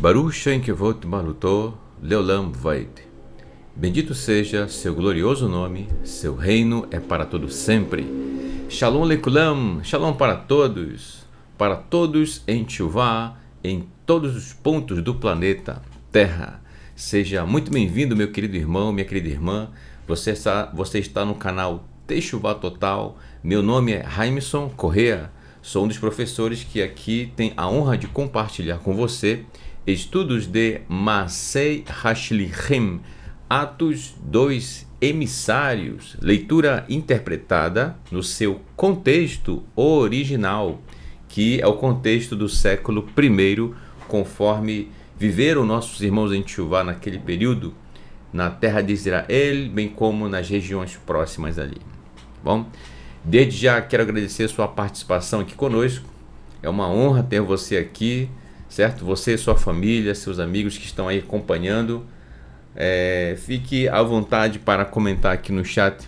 Baruch Shem Kevot Malutó Leolam Vaed. Bendito seja seu glorioso nome, seu reino é para todo sempre. Shalom Lekulam, Shalom para todos em Teshuvá, em todos os pontos do planeta Terra. Seja muito bem-vindo, meu querido irmão, minha querida irmã. Você está no canal Teshuvá Total. Meu nome é Raimson Correa. Sou um dos professores que aqui tem a honra de compartilhar com você estudos de Maasei Hashlichim, Atos dos Emissários, leitura interpretada no seu contexto original, que é o contexto do século I, conforme viveram nossos irmãos em Teshuvá naquele período, na terra de Israel, bem como nas regiões próximas ali. Bom, desde já quero agradecer a sua participação aqui conosco. É uma honra ter você aqui, certo? Você e sua família, seus amigos que estão aí acompanhando. Fique à vontade para comentar aqui no chat,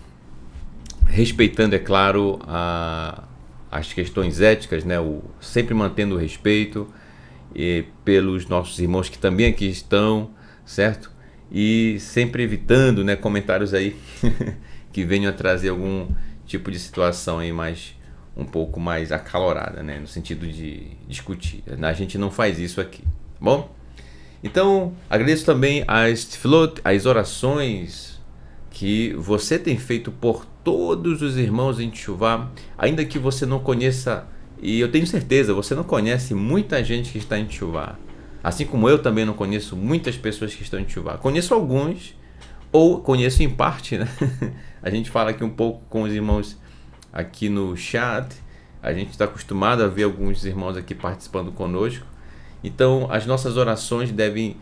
respeitando, é claro, as questões éticas, né? Sempre mantendo o respeito pelos nossos irmãos que também aqui estão, certo? E sempre evitando, né, comentários aí que venham a trazer algum tipo de situação aí um pouco mais acalorada, né, no sentido de discutir. A gente não faz isso aqui, tá bom? Então, agradeço também as tefilot, as orações que você tem feito por todos os irmãos em Teshuvá, ainda que você não conheça, e eu tenho certeza, você não conhece muita gente que está em Teshuvá, assim como eu também não conheço muitas pessoas que estão em Teshuvá. Conheço alguns, ou conheço em parte, né? A gente fala aqui um pouco com os irmãos aqui no chat, a gente está acostumado a ver alguns irmãos aqui participando conosco. Então as nossas orações devem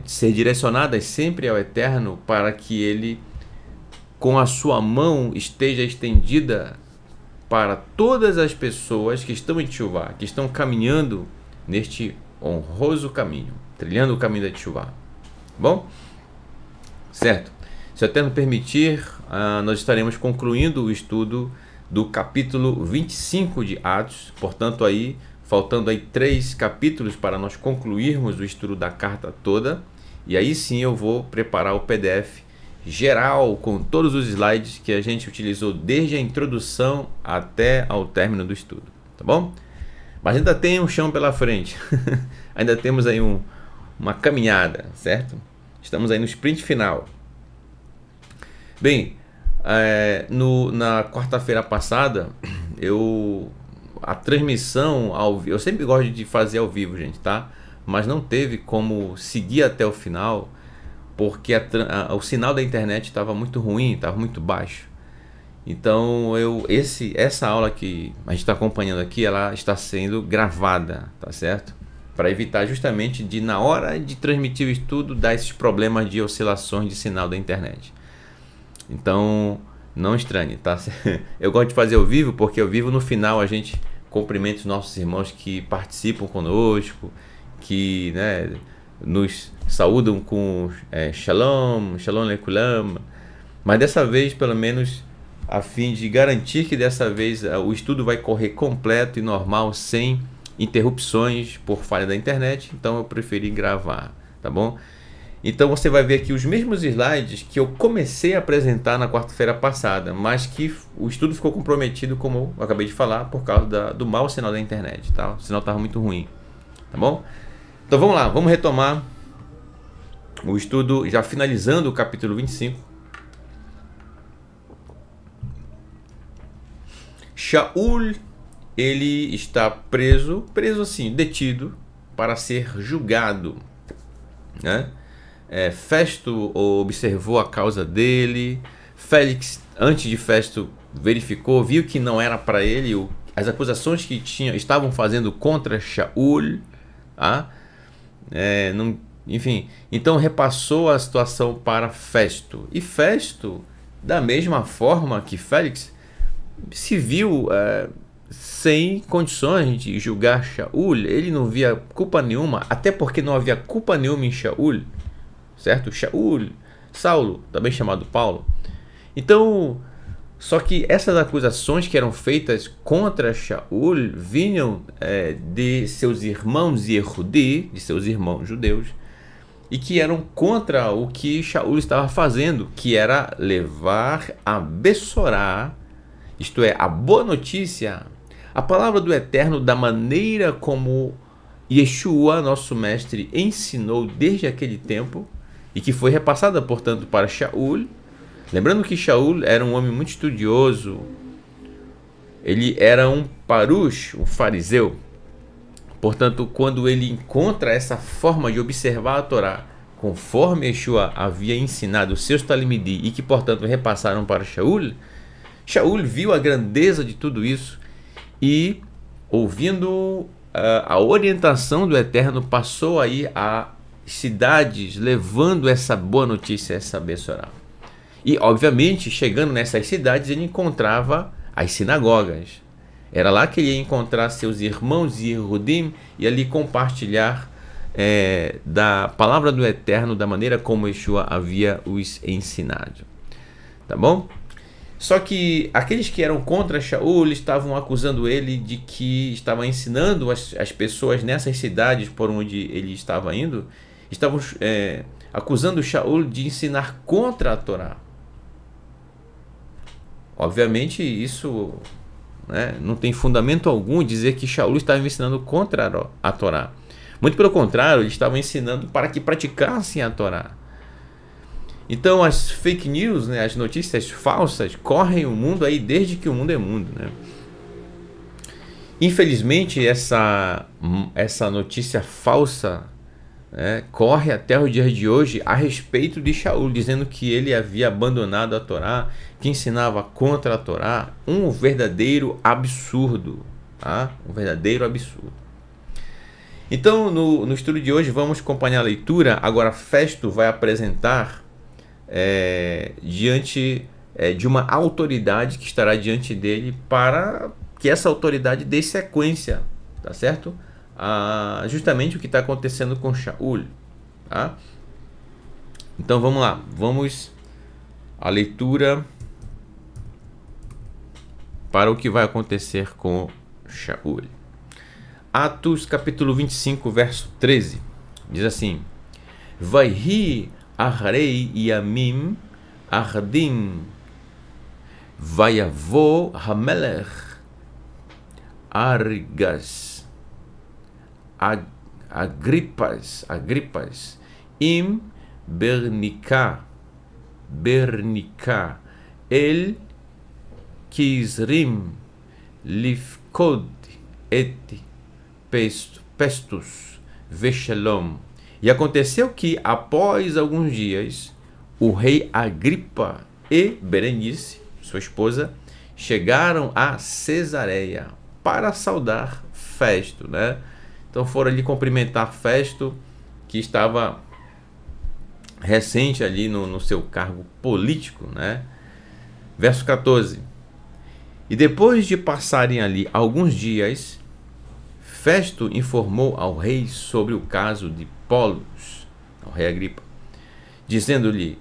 ser direcionadas sempre ao Eterno, para que Ele, com a sua mão, esteja estendida para todas as pessoas que estão em Teshuvá, que estão caminhando neste honroso caminho, trilhando o caminho da Teshuvá. Bom? Certo? Se o Eterno permitir, nós estaremos concluindo o estudo do capítulo 25 de Atos, portanto aí, faltando aí 3 capítulos para nós concluirmos o estudo da carta toda, e aí sim eu vou preparar o PDF geral com todos os slides que a gente utilizou desde a introdução até ao término do estudo, tá bom? Mas ainda tem um chão pela frente, ainda temos aí uma caminhada, certo? Estamos aí no sprint final. Bem, na quarta-feira passada, a transmissão eu sempre gosto de fazer ao vivo, gente, tá? Mas não teve como seguir até o final, porque o sinal da internet estava muito ruim, estava muito baixo. Então, essa aula que a gente está acompanhando aqui, ela está sendo gravada, tá certo? Para evitar justamente na hora de transmitir o estudo, dar esses problemas de oscilações de sinal da internet. Então, não estranhe, tá? Eu gosto de fazer ao vivo, porque ao vivo no final a gente cumprimenta os nossos irmãos que participam conosco, que, né, nos saúdam com Shalom, Shalom Lekulam. Mas dessa vez, pelo menos, a fim de garantir que dessa vez o estudo vai correr completo e normal, sem interrupções por falha da internet, então eu preferi gravar, tá bom? Então você vai ver aqui os mesmos slides que eu comecei a apresentar na quarta-feira passada, mas que o estudo ficou comprometido, como eu acabei de falar, por causa do mau sinal da internet, tá? O sinal estava muito ruim, tá bom? Então vamos lá, vamos retomar o estudo, já finalizando o capítulo 25. Shaul, ele está preso assim, detido para ser julgado, né? Festo observou a causa dele. Félix, antes de Festo, verificou, viu que não era para ele as acusações que estavam fazendo contra Shaul, tá? Enfim, então repassou a situação para Festo. E Festo, da mesma forma que Félix, se viu sem condições de julgar Shaul. Ele não via culpa nenhuma, até porque não havia culpa nenhuma em Shaul, certo? Shaul, Saulo, também chamado Paulo. Então, Só que essas acusações que eram feitas contra Shaul vinham de seus irmãos Yehudi, de seus irmãos judeus, e que eram contra o que Shaul estava fazendo, que era levar a Bessorá, isto é, a boa notícia, a palavra do Eterno, da maneira como Yeshua, nosso mestre, ensinou desde aquele tempo, e que foi repassada, portanto, para Shaul. Lembrando que Shaul era um homem muito estudioso, ele era um parush, um fariseu. Portanto, quando ele encontra essa forma de observar a Torá, conforme Yeshua havia ensinado os seus Talmidi e que, portanto, repassaram para Shaul, Shaul viu a grandeza de tudo isso e, ouvindo a orientação do Eterno, passou aí a cidades levando essa boa notícia, essa Bessorá. E, obviamente, chegando nessas cidades, ele encontrava as sinagogas. Era lá que ele ia encontrar seus irmãos e Yehudim e ali compartilhar da palavra do Eterno, da maneira como Yeshua havia os ensinado. Tá bom? Só que aqueles que eram contra Shaul estavam acusando ele de que estava ensinando as pessoas nessas cidades por onde ele estava indo, estavam acusando Shaul de ensinar contra a Torá. Obviamente isso não tem fundamento algum dizer que Shaul estava ensinando contra a Torá. Muito pelo contrário, ele estava ensinando para que praticassem a Torá. Então as fake news, as notícias falsas, correm o mundo aí desde que o mundo é mundo. Infelizmente essa notícia falsa corre até o dia de hoje a respeito de Shaul, dizendo que ele havia abandonado a Torá, que ensinava contra a Torá. Um verdadeiro absurdo, tá? Um verdadeiro absurdo. Então, no estudo de hoje, vamos acompanhar a leitura. Agora, Festo vai apresentar diante de uma autoridade que estará diante dele para que essa autoridade dê sequência, tá certo? Justamente o que está acontecendo com Shaul, tá? Então vamos lá, vamos à leitura para o que vai acontecer com Shaul. Atos capítulo 25, verso 13, diz assim: Vaihi Ahrei Yamim Ardim Vayavo Hamelech Argas Agripas Im Bernica El Kizrim Lifkod Et Pestus Veshalom. E aconteceu que, após alguns dias, o rei Agripa e Berenice, sua esposa, chegaram a Cesareia para saudar Festo, Então foram ali cumprimentar Festo, que estava recente ali no seu cargo político, Verso 14. E depois de passarem ali alguns dias, Festo informou ao rei sobre o caso de Pólux, ao rei Agripa, dizendo-lhe: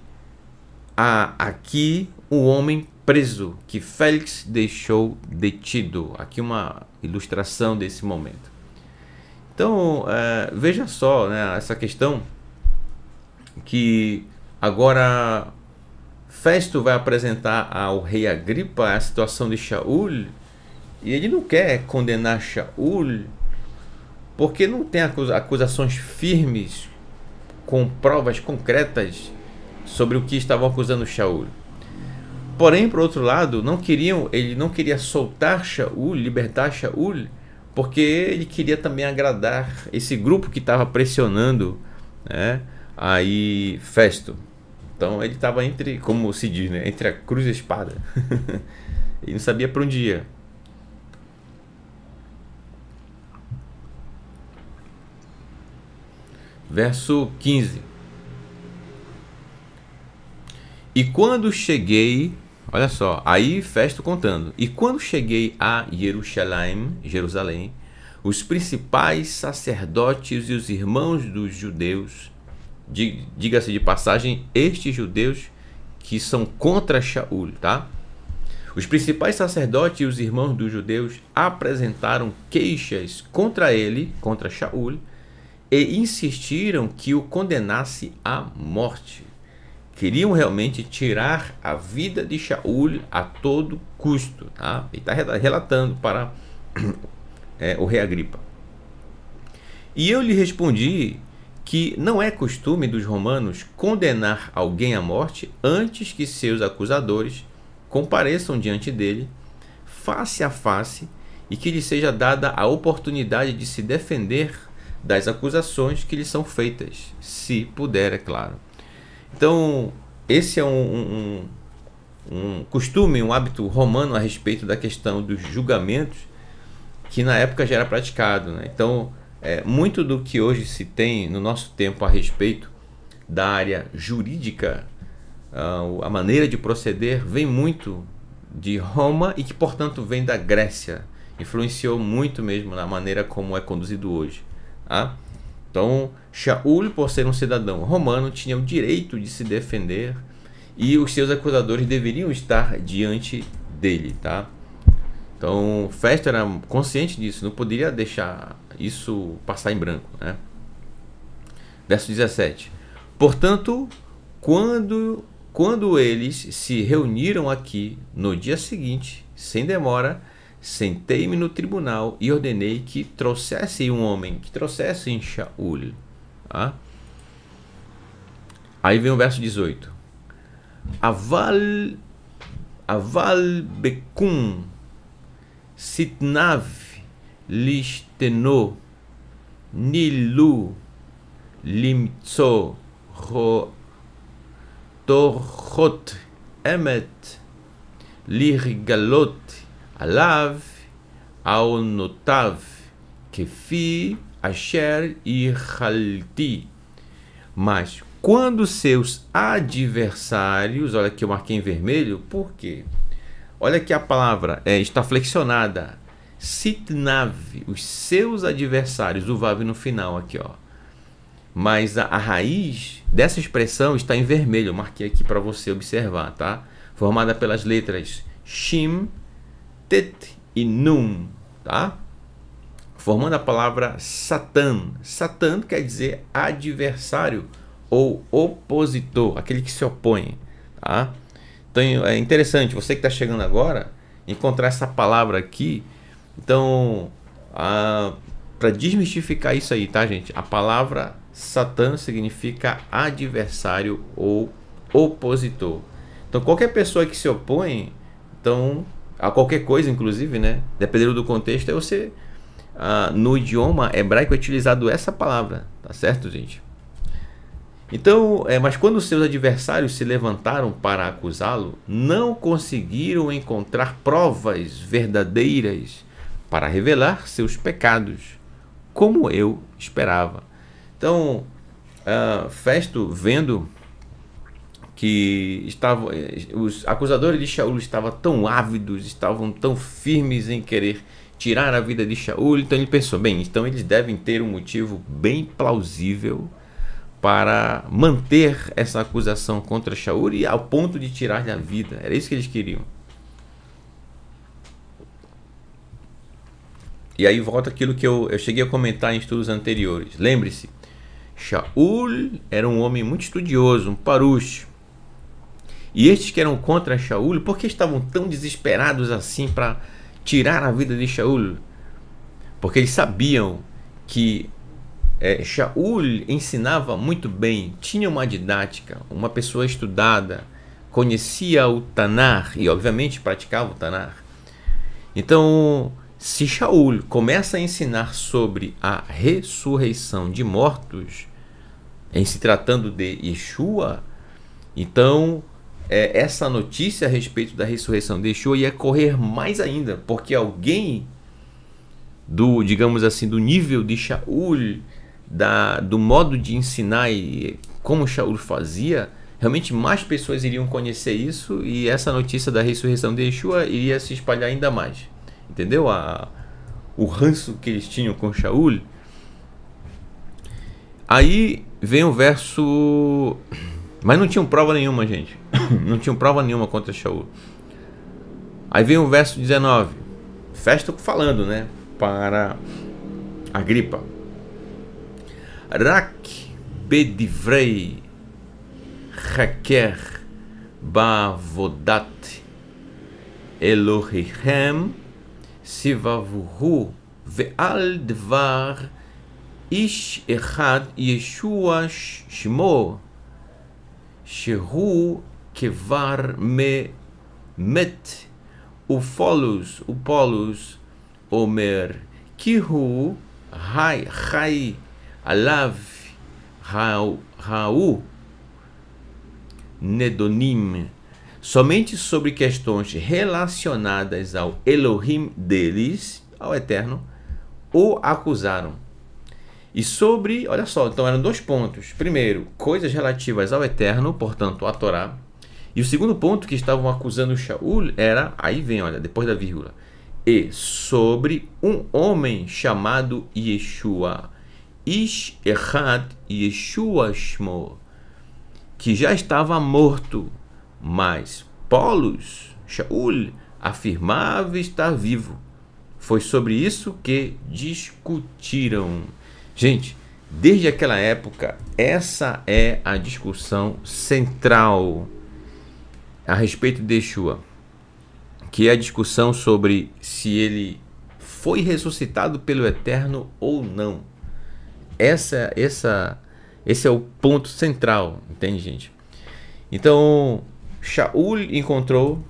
há aqui um homem preso que Félix deixou detido. Aqui uma ilustração desse momento. Então, veja só, essa questão que agora Festo vai apresentar ao rei Agripa a situação de Shaul, e ele não quer condenar Shaul porque não tem acusações firmes com provas concretas sobre o que estavam acusando Shaul. Porém, por outro lado, ele não queria soltar Shaul, libertar Shaul, porque ele queria também agradar esse grupo que estava pressionando aí Festo. Então ele estava entre, como se diz, entre a cruz e a espada. Ele não sabia para onde ia. Verso 15. E quando cheguei, olha só, aí Festo contando. E quando cheguei a Jerusalém, os principais sacerdotes e os irmãos dos judeus, diga-se de passagem, estes judeus que são contra Shaul, tá? Os principais sacerdotes e os irmãos dos judeus apresentaram queixas contra ele, contra Shaul, e insistiram que o condenasse à morte. Queriam realmente tirar a vida de Shaul a todo custo. Tá? Ele está relatando para o rei Agripa. E eu lhe respondi que não é costume dos romanos condenar alguém à morte antes que seus acusadores compareçam diante dele, face a face, e que lhe seja dada a oportunidade de se defender das acusações que lhe são feitas, se puder, é claro. Então, esse é um costume, um hábito romano a respeito da questão dos julgamentos, que na época já era praticado, né? Então, muito do que hoje se tem no nosso tempo a respeito da área jurídica, a maneira de proceder, vem muito de Roma e que, portanto, vem da Grécia. Influenciou muito mesmo na maneira como é conduzido hoje. Tá? Então, Shaul, por ser um cidadão romano, tinha o direito de se defender e os seus acusadores deveriam estar diante dele. Tá? Então, Festo era consciente disso, não poderia deixar isso passar em branco, né? Verso 17. Portanto, quando eles se reuniram aqui no dia seguinte, sem demora, sentei-me no tribunal e ordenei que trouxessem um homem, que trouxessem Shaul. Tá? Aí vem o verso 18. Aval becum sitnav listeno nilu limtso torhot emet lirgalot alav aonotav kefi asher irhalti. Mas quando seus adversários, olha aqui eu marquei em vermelho, por quê? Olha que a palavra está flexionada. Sitnav, os seus adversários, o vav no final aqui, ó. Mas a raiz dessa expressão está em vermelho, eu marquei aqui para você observar, tá? Formada pelas letras Shim, Tet e Nun, tá? Formando a palavra Satan. Satan quer dizer adversário ou opositor, aquele que se opõe, tá? Então é interessante, você que está chegando agora, encontrar essa palavra aqui. Então, para desmistificar isso aí, tá, gente? A palavra Satan significa adversário ou opositor. Então, qualquer pessoa que se opõe, então, a qualquer coisa, inclusive, né? Dependendo do contexto, é você, no idioma hebraico é utilizado essa palavra, tá certo, gente? Então, mas quando seus adversários se levantaram para acusá-lo, não conseguiram encontrar provas verdadeiras para revelar seus pecados, como eu esperava. Então, Festo, vendo que os acusadores de Shaul estavam tão ávidos, estavam tão firmes em querer tirar a vida de Shaul, então ele pensou, bem, então eles devem ter um motivo bem plausível para manter essa acusação contra Shaul e ao ponto de tirar-lhe a vida. Era isso que eles queriam. E aí volta aquilo que eu cheguei a comentar em estudos anteriores. Lembre-se, Shaul era um homem muito estudioso, um parush. E estes que eram contra Shaul, por que estavam tão desesperados assim para tirar a vida de Shaul? Porque eles sabiam que Shaul ensinava muito bem, tinha uma didática, uma pessoa estudada, conhecia o Tanar e obviamente praticava o Tanar. Então, se Shaul começa a ensinar sobre a ressurreição de mortos, em se tratando de Yeshua, então essa notícia a respeito da ressurreição de Yeshua ia correr mais ainda, porque alguém digamos assim, do nível de Shaul, do modo de ensinar e como Shaul fazia, realmente mais pessoas iriam conhecer isso e essa notícia da ressurreição de Yeshua iria se espalhar ainda mais. Entendeu? O ranço que eles tinham com Shaul. Aí vem o verso... Mas não tinham prova nenhuma, gente. Não tinham prova nenhuma contra Shaul. Aí vem o verso 19. Festo falando, né? Para Agripa. Rak bedivrei haker bavodat Elohim sivavuhu ve'al dvar ish echad Yeshua shmo shehu kevar me met Ufolus Omer Kihu Hai Alav Hau Nedonim. Somente sobre questões relacionadas ao Elohim deles, ao Eterno, o acusaram. E sobre, olha só, então eram 2 pontos. Primeiro, coisas relativas ao Eterno, portanto, a Torá. E o segundo ponto que estavam acusando Shaul era, aí vem, olha, depois da vírgula, e sobre um homem chamado Yeshua, Ish Echad Yeshua Shmo, que já estava morto, mas Polos, Shaul, afirmava estar vivo. Foi sobre isso que discutiram. Gente, desde aquela época, essa é a discussão central a respeito de Yeshua, que é a discussão sobre se ele foi ressuscitado pelo Eterno ou não. Esse é o ponto central, entende, gente? Então, Shaul encontrou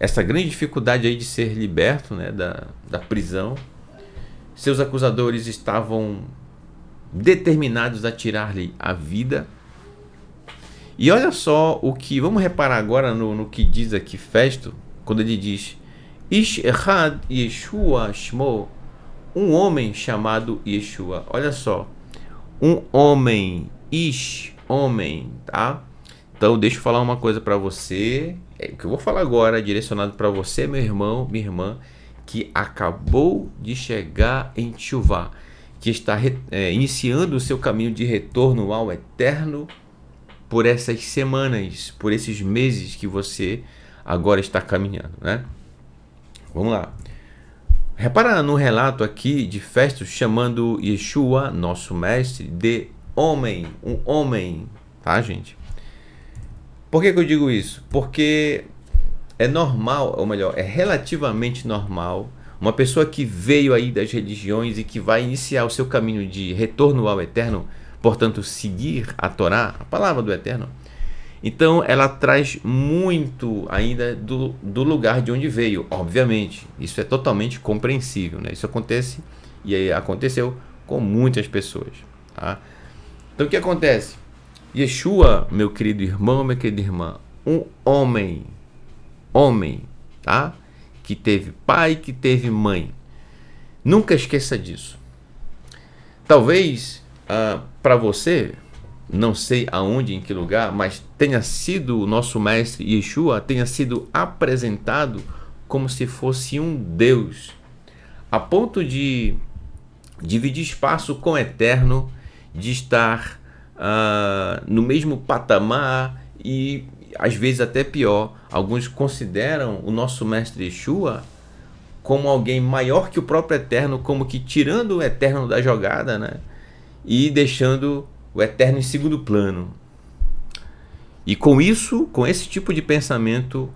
essa grande dificuldade aí de ser liberto, né, da prisão. Seus acusadores estavam determinados a tirar-lhe a vida. E olha só o que, vamos reparar agora no que diz aqui Festo, quando ele diz Ish Echad Yeshua Shmo, um homem chamado Yeshua. Olha só, um homem, Ish, homem, tá? Então deixa eu falar uma coisa para você, o que eu vou falar agora é direcionado para você, meu irmão, minha irmã, que acabou de chegar em Teshuvá, que está iniciando o seu caminho de retorno ao Eterno por essas semanas, por esses meses que você agora está caminhando, né? Vamos lá. Repara no relato aqui de Festo chamando Yeshua, nosso mestre, de homem, um homem, tá, gente? Por que eu digo isso? Porque é normal, ou melhor, é relativamente normal, uma pessoa que veio aí das religiões e que vai iniciar o seu caminho de retorno ao Eterno, portanto, seguir a Torá, a palavra do Eterno, então ela traz muito ainda do lugar de onde veio, obviamente. Isso é totalmente compreensível, né? Isso acontece e aí aconteceu com muitas pessoas, tá? Então o que acontece? Yeshua, meu querido irmão, minha querida irmã, um homem, tá? Que teve pai, que teve mãe. Nunca esqueça disso. Talvez para você, não sei aonde, em que lugar, mas tenha sido o nosso mestre Yeshua, tenha sido apresentado como se fosse um Deus, a ponto de dividir espaço com o Eterno, de estar no mesmo patamar e às vezes até pior. Alguns consideram o nosso mestre Yeshua como alguém maior que o próprio Eterno, como que tirando o Eterno da jogada, né? E deixando o Eterno em segundo plano. E com isso, com esse tipo de pensamento,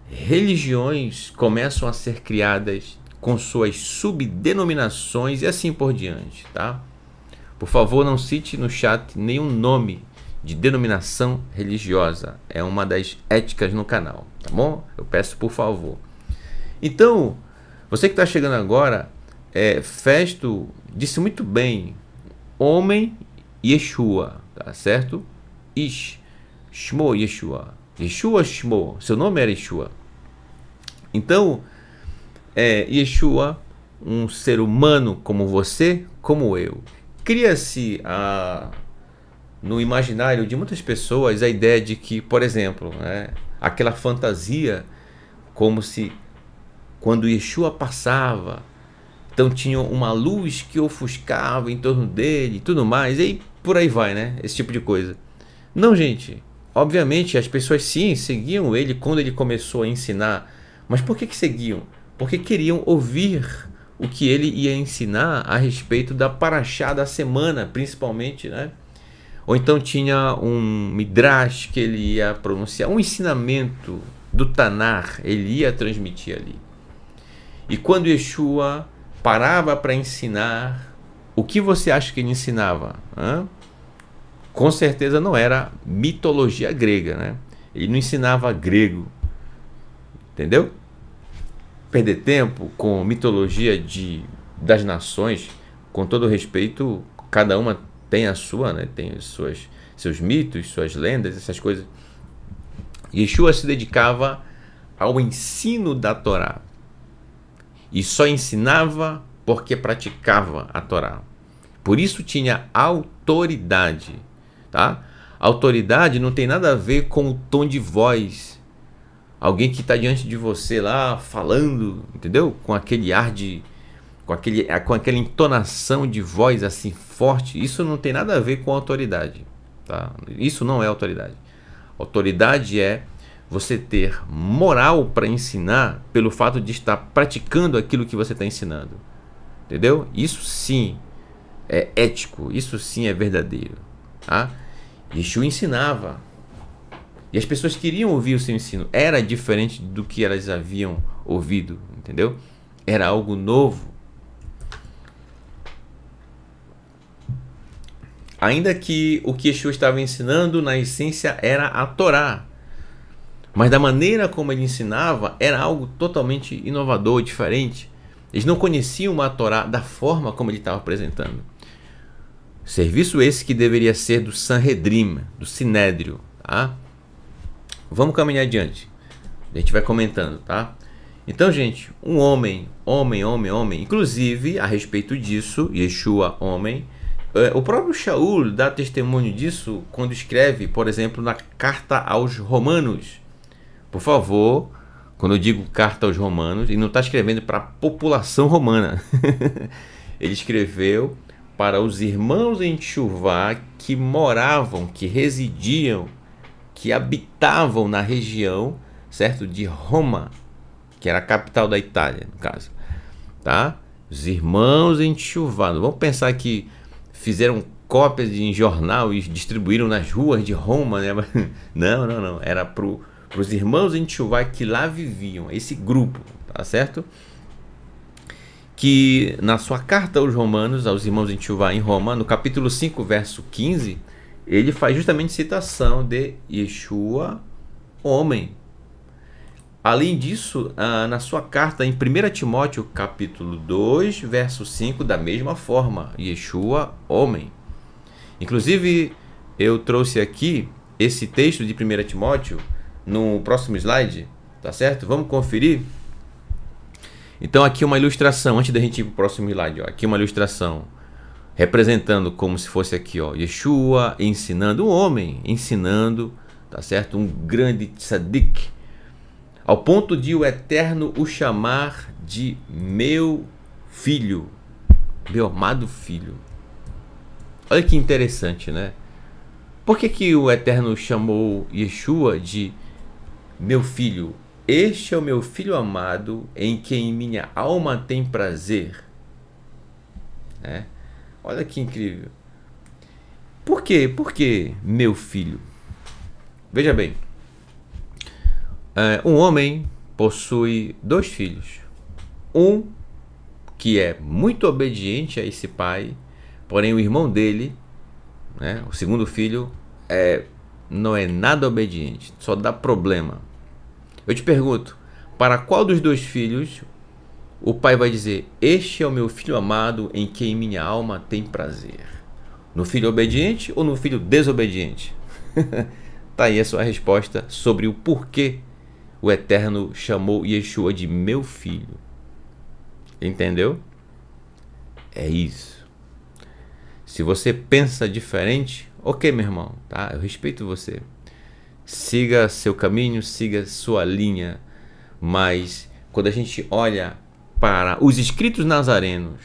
religiões começam a ser criadas com suas subdenominações e assim por diante, tá? Por favor, não cite no chat nenhum nome de denominação religiosa. É uma das éticas no canal, tá bom? Eu peço por favor. Então, você que está chegando agora, Festo disse muito bem, homem Yeshua, tá certo? Ish, Shmo Yeshua, Yeshua Shmo, seu nome era Yeshua. Então, Yeshua, um ser humano como você, como eu. Cria-se no imaginário de muitas pessoas a ideia de que, por exemplo, né, aquela fantasia como se quando Yeshua passava, então tinha uma luz que ofuscava em torno dele e tudo mais, e por aí vai, né? Esse tipo de coisa. Não, gente. Obviamente as pessoas sim seguiam ele quando ele começou a ensinar, Mas por que que seguiam? Porque queriam ouvir o que ele ia ensinar a respeito da paraxá da semana, principalmente, né? Ou então tinha um midrash que ele ia pronunciar, um ensinamento do Tanar, ele ia transmitir ali. E quando Yeshua parava para ensinar, o que você acha que ele ensinava? Com certeza não era mitologia grega, né? Ele não ensinava grego, entendeu? Perder tempo com mitologia das nações, com todo respeito, cada uma tem a sua, né? Tem seus mitos, suas lendas, essas coisas. Yeshua se dedicava ao ensino da Torá e só ensinava porque praticava a Torá. Por isso tinha autoridade, tá? Autoridade não tem nada a ver com o tom de voz. Alguém que está diante de você lá falando, entendeu? Com aquele ar com aquela entonação de voz assim forte. Isso não tem nada a ver com autoridade, tá? Isso não é autoridade. Autoridade é você ter moral para ensinar pelo fato de estar praticando aquilo que você está ensinando, entendeu? Isso sim é ético, isso sim é verdadeiro, tá? Yeshua ensinava e as pessoas queriam ouvir o seu ensino. Era diferente do que elas haviam ouvido, entendeu? Era algo novo. Ainda que o que Yeshua estava ensinando, na essência, era a Torá. Mas da maneira como ele ensinava, era algo totalmente inovador, diferente. Eles não conheciam a Torá da forma como ele estava apresentando. Serviço esse que deveria ser do Sanhedrin, do Sinédrio, tá? Vamos caminhar adiante. A gente vai comentando, tá? Então, gente, um homem. Inclusive, a respeito disso, Yeshua, homem. O próprio Shaul dá testemunho disso quando escreve, por exemplo, na carta aos Romanos. Por favor, quando eu digo carta aos Romanos, ele não está escrevendo para a população romana. Ele escreveu para os irmãos em Teshuvá que moravam, que residiam, que habitavam na região, certo? De Roma, que era a capital da Itália, no caso, tá? Os irmãos em Teshuvá. Vamos pensar que fizeram cópias em jornal e distribuíram nas ruas de Roma, né? Não. Era para os irmãos em Teshuvá que lá viviam, esse grupo, tá certo? Que na sua carta aos Romanos, aos irmãos em Teshuvá em Roma, no capítulo 5, verso 15, ele faz justamente citação de Yeshua, homem. Além disso, na sua carta em 1 Timóteo, capítulo 2, verso 5, da mesma forma, Yeshua, homem. Inclusive, eu trouxe aqui esse texto de 1 Timóteo no próximo slide, tá certo? Vamos conferir? Então, aqui uma ilustração, antes da gente ir para o próximo slide, ó, aqui uma ilustração representando como se fosse aqui, ó, Yeshua ensinando, um homem ensinando, tá certo? Um grande tzadik, ao ponto de o Eterno o chamar de meu filho, meu amado filho. Olha que interessante, né? Por que o Eterno chamou Yeshua de meu filho? Este é o meu filho amado, em quem minha alma tem prazer. Olha que incrível. Por quê? Por que meu filho? Veja bem. Um homem possui 2 filhos. Um que é muito obediente a esse pai, porém o irmão dele, né, o segundo filho, não é nada obediente, só dá problema. Eu te pergunto, para qual dos 2 filhos o pai vai dizer: este é o meu filho amado em quem minha alma tem prazer? No filho obediente ou no filho desobediente? Tá aí a sua resposta sobre o porquê o Eterno chamou Yeshua de meu filho. Entendeu? É isso. Se você pensa diferente, ok, meu irmão, tá? Eu respeito você. Siga seu caminho, siga sua linha. Mas quando a gente olha para os escritos nazarenos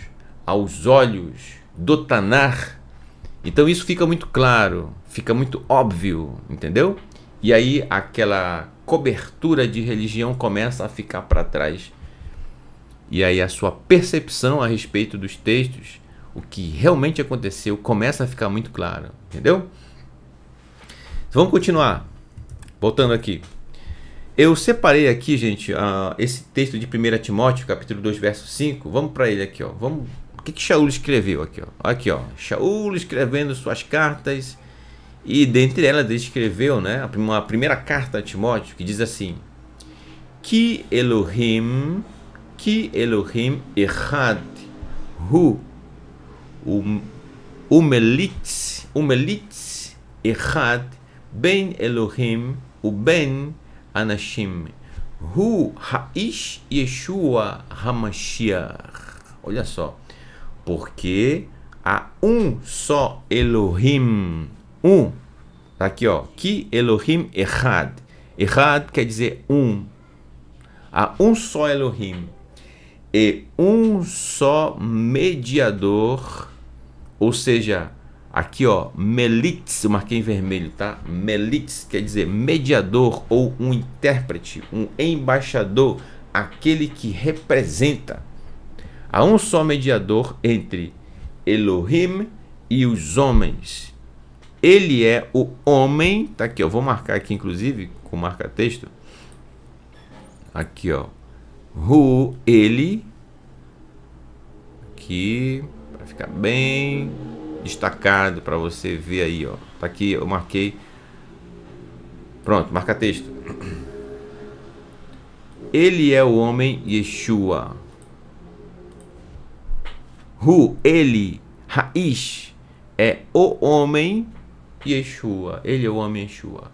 aos olhos do Tanar, então isso fica muito claro, fica muito óbvio, entendeu? E aí aquela cobertura de religião começa a ficar para trás. E aí a sua percepção a respeito dos textos, o que realmente aconteceu, começa a ficar muito claro. Entendeu? Vamos continuar. Voltando aqui. Eu separei aqui, gente, esse texto de 1 Timóteo, capítulo 2, verso 5. Vamos para ele aqui, ó. Vamos. O que Shaul escreveu aqui, ó? Aqui, ó. Shaul escrevendo suas cartas. E dentre elas ele escreveu, né, a primeira carta a Timóteo, que diz assim: Ki Elohim Echad Hu Umelitz Echad Ben Elohim Uben Anashim Hu Haish Yeshua Hamashiach. Olha só, porque há um só Elohim. Aqui, ó, Ki Elohim Echad. Echad quer dizer um. Há um só Elohim e um só mediador, ou seja, aqui, ó, Melitz, eu marquei em vermelho, tá? Melitz quer dizer mediador ou um intérprete, um embaixador, aquele que representa. Há um só mediador entre Elohim e os homens. Ele é o homem, tá aqui, ó, vou marcar aqui inclusive com marca-texto. Aqui, ó, ele, aqui, para ficar bem destacado para você ver aí, ó. Tá aqui, eu marquei. Pronto, marca-texto. Ele é o homem Yeshua. Ele, Haish, é o homem Yeshua, ele é o homem Yeshua.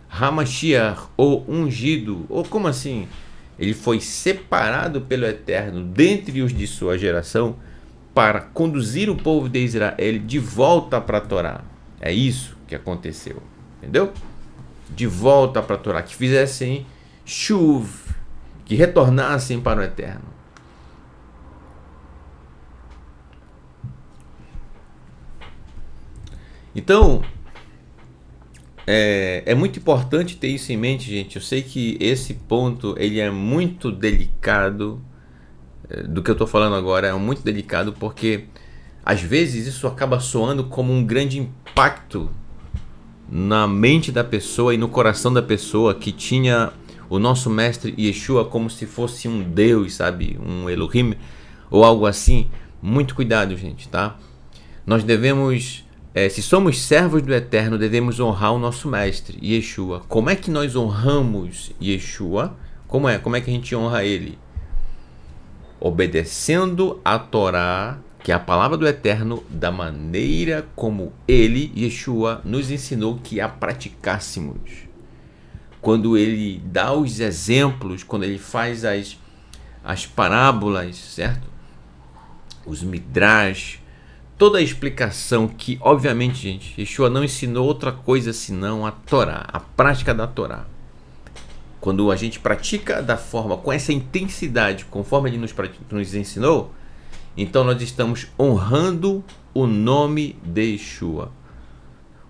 Hamashiach, o ungido, ou como assim? Ele foi separado pelo Eterno dentre os de sua geração para conduzir o povo de Israel de volta para a Torá. É isso que aconteceu, entendeu? De volta para a Torá, que fizessem shuv, que retornassem para o Eterno. Então, é muito importante ter isso em mente, gente. Eu sei que esse ponto ele é muito delicado, do que eu estou falando agora é muito delicado, porque às vezes isso acaba soando como um grande impacto na mente da pessoa e no coração da pessoa que tinha o nosso mestre Yeshua como se fosse um Deus, sabe? Um Elohim ou algo assim. Muito cuidado, gente, tá? Nós devemos... se somos servos do Eterno, devemos honrar o nosso mestre, Yeshua. Como é que nós honramos Yeshua? Como é que a gente honra ele? Obedecendo a Torá, que é a palavra do Eterno, da maneira como ele, Yeshua, nos ensinou que a praticássemos. Quando ele dá os exemplos, quando ele faz as parábolas, certo? Os midrash, toda a explicação que, obviamente, gente, Yeshua não ensinou outra coisa senão a Torá, a prática da Torá. Quando a gente pratica da forma, com essa intensidade, conforme ele nos ensinou, então nós estamos honrando o nome de Yeshua.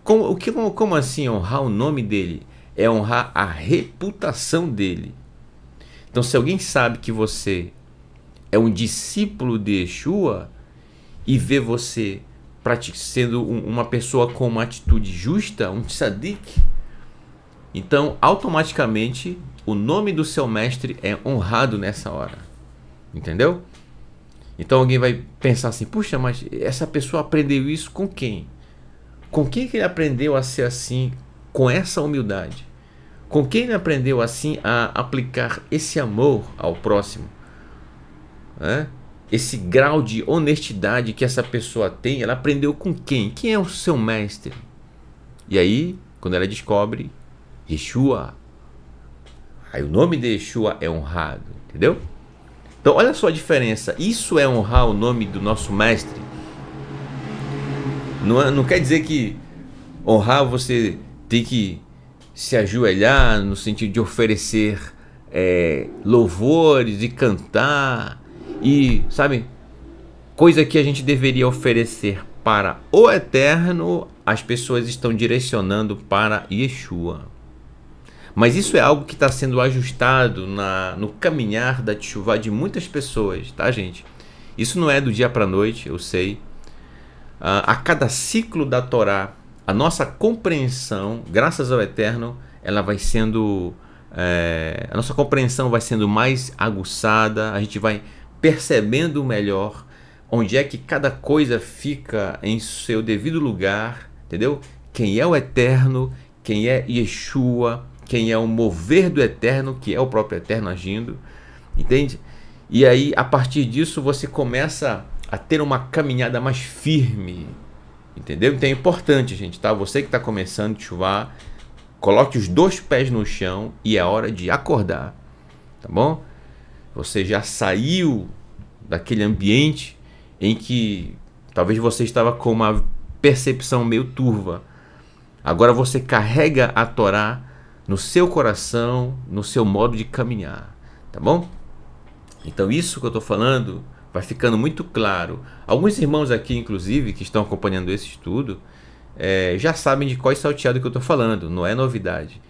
Como assim honrar o nome dele? É honrar a reputação dele. Então, se alguém sabe que você é um discípulo de Yeshua, e ver você sendo uma pessoa com uma atitude justa, um tzadik, então automaticamente o nome do seu mestre é honrado nessa hora, entendeu? Então alguém vai pensar assim: puxa, mas essa pessoa aprendeu isso com quem? Com quem que ele aprendeu a ser assim, com essa humildade? Com quem ele aprendeu assim a aplicar esse amor ao próximo? Esse grau de honestidade que essa pessoa tem, ela aprendeu com quem? Quem é o seu mestre? E aí, quando ela descobre Yeshua, aí o nome de Yeshua é honrado, entendeu? Então olha só a diferença. Isso é honrar o nome do nosso mestre. Não quer dizer que honrar você tem que se ajoelhar no sentido de oferecer louvores e cantar. E, sabe, coisa que a gente deveria oferecer para o Eterno, as pessoas estão direcionando para Yeshua. Mas isso é algo que está sendo ajustado no caminhar da teshuvá de muitas pessoas, tá, gente? Isso não é do dia para a noite, eu sei. A cada ciclo da Torá, a nossa compreensão, graças ao Eterno, ela vai sendo... a nossa compreensão vai sendo mais aguçada, a gente vai percebendo melhor onde é que cada coisa fica em seu devido lugar, entendeu? Quem é o Eterno, quem é Yeshua, quem é o mover do Eterno, que é o próprio Eterno agindo, entende? E aí, a partir disso, você começa a ter uma caminhada mais firme, entendeu? Então é importante, gente, tá? Você que está começando a teshuvá, coloque os 2 pés no chão e é hora de acordar, tá bom? Você já saiu daquele ambiente em que talvez você estava com uma percepção meio turva. Agora você carrega a Torá no seu coração, no seu modo de caminhar, tá bom? Então isso que eu estou falando vai ficando muito claro. Alguns irmãos aqui, inclusive, que estão acompanhando esse estudo, já sabem de qual salteado que eu estou falando, não é novidade.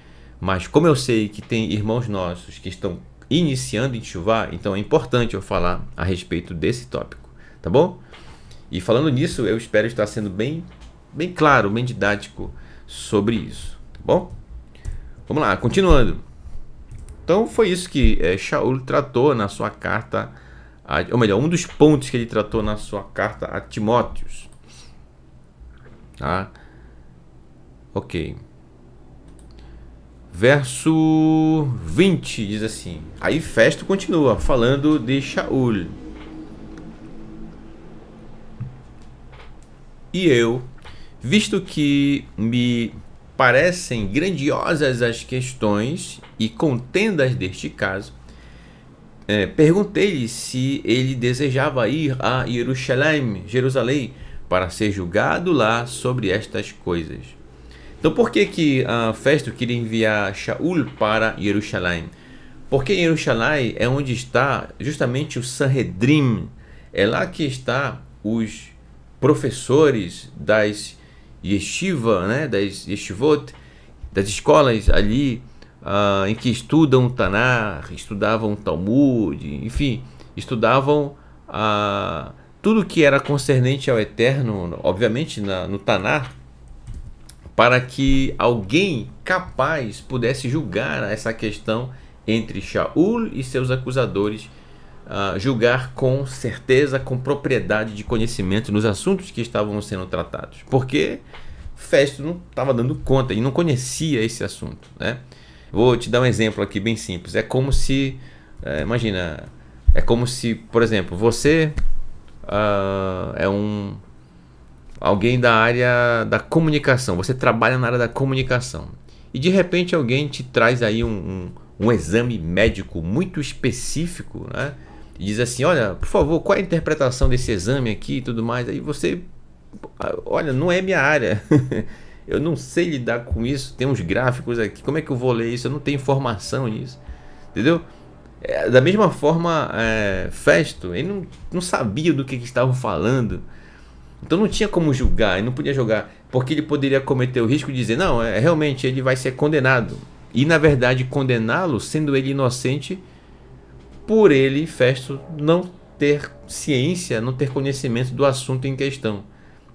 Mas como eu sei que tem irmãos nossos que estão iniciando em teshuvá, então é importante eu falar a respeito desse tópico, tá bom? E falando nisso, eu espero estar sendo bem claro, bem didático sobre isso, tá bom? Vamos lá, continuando. Então foi isso que Shaul tratou na sua carta, ou melhor, um dos pontos que ele tratou na sua carta a Timóteos. Tá? Ok. Verso 20 diz assim. Aí Festo continua falando de Shaul. E eu, visto que me parecem grandiosas as questões e contendas deste caso, perguntei-lhe se ele desejava ir a Jerusalém, para ser julgado lá sobre estas coisas. Então por que Festo queria enviar Shaul para Jerusalém? Porque Jerusalém é onde está justamente o Sanhedrin, é lá que está os professores das yeshiva, né, das yeshivot, das escolas ali em que estudam Tanar, estudavam Talmud, enfim, estudavam tudo que era concernente ao Eterno, obviamente no Tanar, para que alguém capaz pudesse julgar essa questão entre Shaul e seus acusadores, julgar com certeza, com propriedade de conhecimento nos assuntos que estavam sendo tratados, porque Festo não estava dando conta e não conhecia esse assunto, né? Vou te dar um exemplo aqui bem simples. É como se, imagina, é como se, por exemplo, você é alguém da área da comunicação, você trabalha na área da comunicação e de repente alguém te traz aí um exame médico muito específico, né? E diz assim, olha, por favor, qual é a interpretação desse exame aqui e tudo mais. Aí você, olha, não é minha área, eu não sei lidar com isso, tem uns gráficos aqui, como é que eu vou ler isso? Eu não tenho informação nisso, entendeu? Da mesma forma, Festo, ele não sabia do que estavam falando, então não tinha como julgar, ele não podia julgar, porque ele poderia cometer o risco de dizer, não, realmente ele vai ser condenado, e na verdade condená-lo sendo ele inocente, por ele, Festo, não ter ciência, não ter conhecimento do assunto em questão.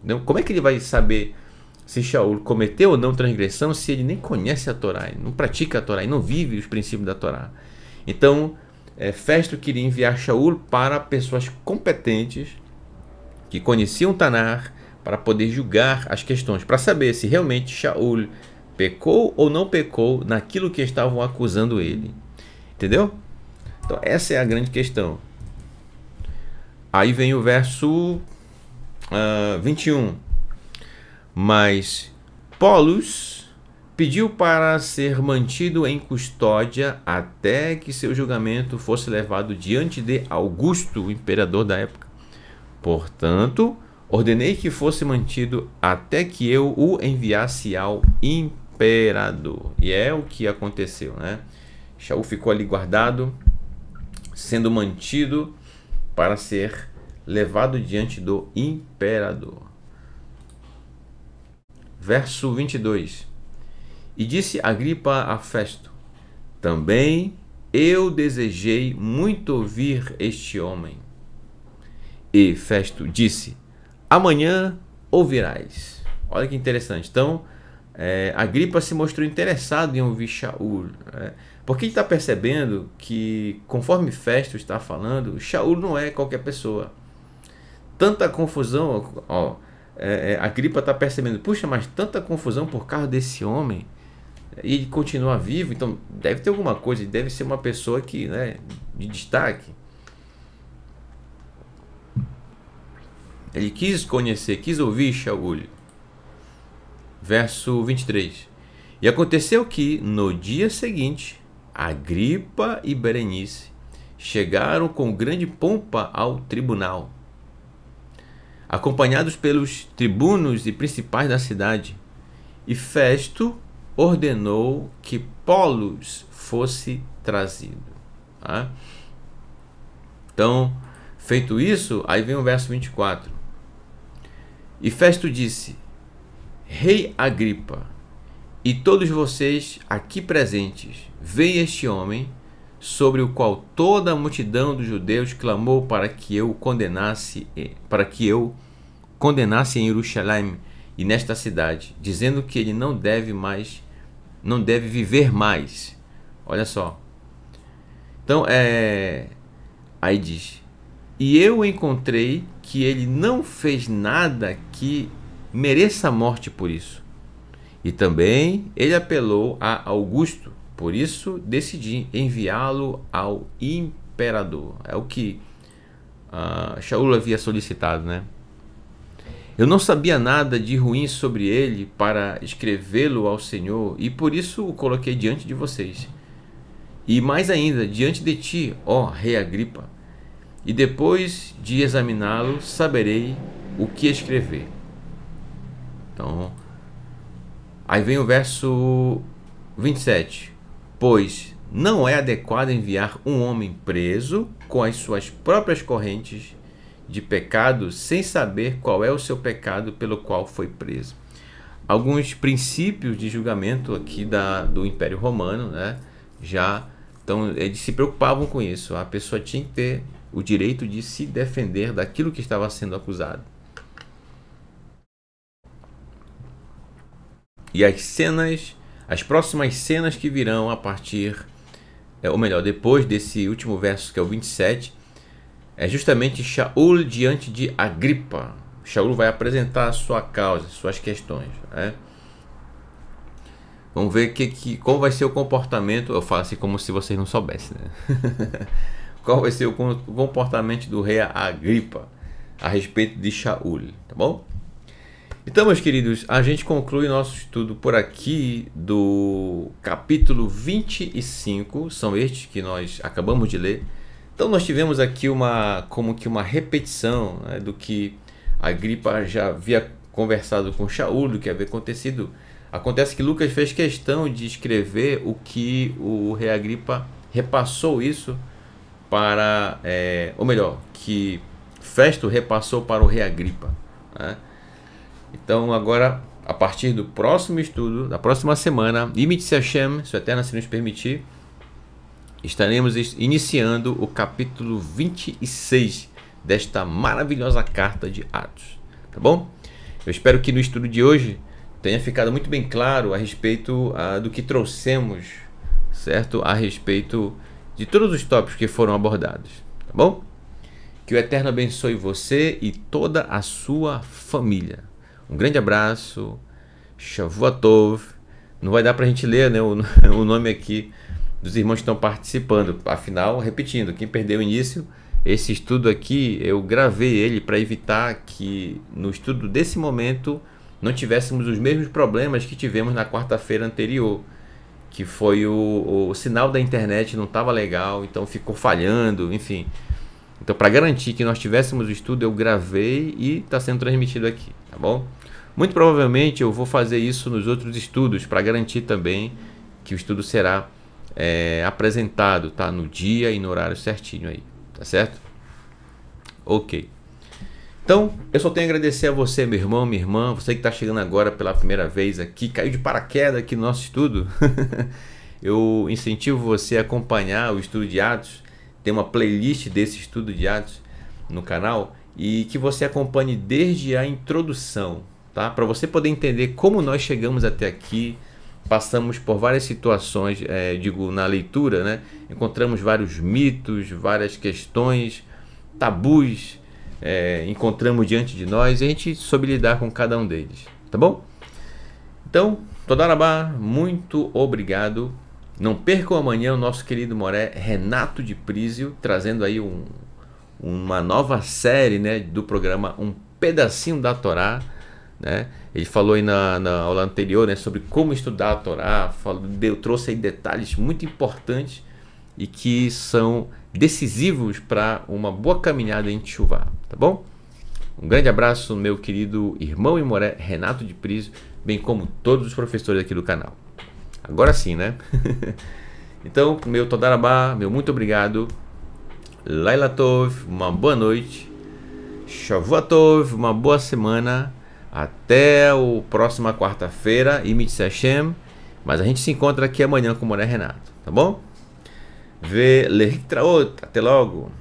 Então, como é que ele vai saber se Shaul cometeu ou não transgressão se ele nem conhece a Torá, ele não pratica a Torá, ele não vive os princípios da Torá? Então, Festo queria enviar Shaul para pessoas competentes que conheciam Tanar para poder julgar as questões, para saber se realmente Shaul pecou ou não pecou naquilo que estavam acusando ele. Entendeu? Então essa é a grande questão. Aí vem o verso 21. Mas Polus pediu para ser mantido em custódia até que seu julgamento fosse levado diante de Augusto, o imperador da época. Portanto, ordenei que fosse mantido até que eu o enviasse ao imperador. E é o que aconteceu, né? Shaul ficou ali guardado, sendo mantido para ser levado diante do imperador. Verso 22. E disse Agripa a Festo, Também eu desejei muito ouvir este homem. E Festo disse: amanhã ouvirás. Olha que interessante. Então, Agripa se mostrou interessado em ouvir Shaul, porque ele está percebendo que, conforme Festo está falando, Shaul não é qualquer pessoa. Tanta confusão, Agripa está percebendo, puxa, mas tanta confusão por causa desse homem, e ele continua vivo, então deve ter alguma coisa, deve ser uma pessoa que, de destaque. Ele quis conhecer, quis ouvir Shaul. Verso 23. E aconteceu que, no dia seguinte, Agripa e Berenice chegaram com grande pompa ao tribunal, acompanhados pelos tribunos e principais da cidade. E Festo ordenou que Pólux fosse trazido. Então, feito isso, aí vem o verso 24. E Festo disse: Rei Agripa, e todos vocês aqui presentes, veem este homem, sobre o qual toda a multidão dos judeus clamou para que eu condenasse em Jerusalém e nesta cidade, dizendo que ele não deve viver mais. Olha só. Então, aí diz: e eu encontrei que ele não fez nada que mereça a morte por isso. E também ele apelou a Augusto, por isso decidi enviá-lo ao imperador. É o que Shaul havia solicitado, né? Eu não sabia nada de ruim sobre ele para escrevê-lo ao Senhor, e por isso o coloquei diante de vocês. E mais ainda, diante de ti, ó rei Agripa, e depois de examiná-lo, saberei o que escrever. Então, aí vem o verso 27. Pois não é adequado enviar um homem preso com as suas próprias correntes de pecado, sem saber qual é o seu pecado pelo qual foi preso. Alguns princípios de julgamento aqui do Império Romano, então eles se preocupavam com isso. A pessoa tinha que ter o direito de se defender daquilo que estava sendo acusado. E as próximas cenas que virão a partir, ou melhor, depois desse último verso, que é o 27, é justamente Shaul diante de Agripa. Shaul vai apresentar a sua causa, suas questões. Vamos ver qual vai ser o comportamento. Eu falo assim como se vocês não soubessem, né? Qual vai ser o comportamento do rei Agripa a respeito de Shaul, tá bom? Então, meus queridos, a gente conclui nosso estudo por aqui do capítulo 25, são estes que nós acabamos de ler. Então, nós tivemos aqui como que uma repetição, né, do que Agripa já havia conversado com Shaul, do que havia acontecido. Acontece que Lucas fez questão de escrever o que o rei Agripa repassou isso para, ou melhor, que Festo repassou para o rei Agripa, né? Então agora, a partir do próximo estudo, da próxima semana, Imit Hashem, se o Eterno se nos permitir, estaremos iniciando o capítulo 26 desta maravilhosa carta de Atos, tá bom? Eu espero que no estudo de hoje tenha ficado muito bem claro a respeito do que trouxemos, certo? A respeito de todos os tópicos que foram abordados, tá bom? Que o Eterno abençoe você e toda a sua família. Um grande abraço, Shavua Tov. Não vai dar para a gente ler, né, o nome aqui dos irmãos que estão participando. Afinal, repetindo, quem perdeu o início, esse estudo aqui, eu gravei ele para evitar que no estudo desse momento não tivéssemos os mesmos problemas que tivemos na quarta-feira anterior, que foi o sinal da internet não estava legal, então ficou falhando, enfim. Então, para garantir que nós tivéssemos o estudo, eu gravei e está sendo transmitido aqui, tá bom? Muito provavelmente eu vou fazer isso nos outros estudos, para garantir também que o estudo será apresentado, tá? No dia e no horário certinho aí, tá certo? Ok. Então, eu só tenho a agradecer a você, meu irmão, minha irmã, você que está chegando agora pela primeira vez aqui, caiu de paraquedas aqui no nosso estudo. eu incentivo você a acompanhar o estudo de Atos. Tem uma playlist desse estudo de Atos no canal, e que você acompanhe desde a introdução, tá? Para você poder entender como nós chegamos até aqui. Passamos por várias situações, digo, na leitura, né? Encontramos vários mitos, várias questões, tabus, encontramos diante de nós, e a gente soube lidar com cada um deles, tá bom? Então, Todarabá, muito obrigado. Não percam amanhã o nosso querido Moré Renato de Prísio, trazendo aí uma nova série, né, do programa Um Pedacinho da Torá, né? Ele falou aí na aula anterior, né, sobre como estudar a Torá, trouxe aí detalhes muito importantes e que são decisivos para uma boa caminhada em Teshuvá, tá bom? Um grande abraço, meu querido irmão e Moré Renato de Prísio, bem como todos os professores aqui do canal. Agora sim, né? Então, meu Todarabá, meu muito obrigado. Laila Tov, uma boa noite. Shavua Tov, uma boa semana. Até a próxima quarta-feira, Imitz Hashem. Mas a gente se encontra aqui amanhã com o Moré Renato, tá bom? Vê Lehitraot, até logo.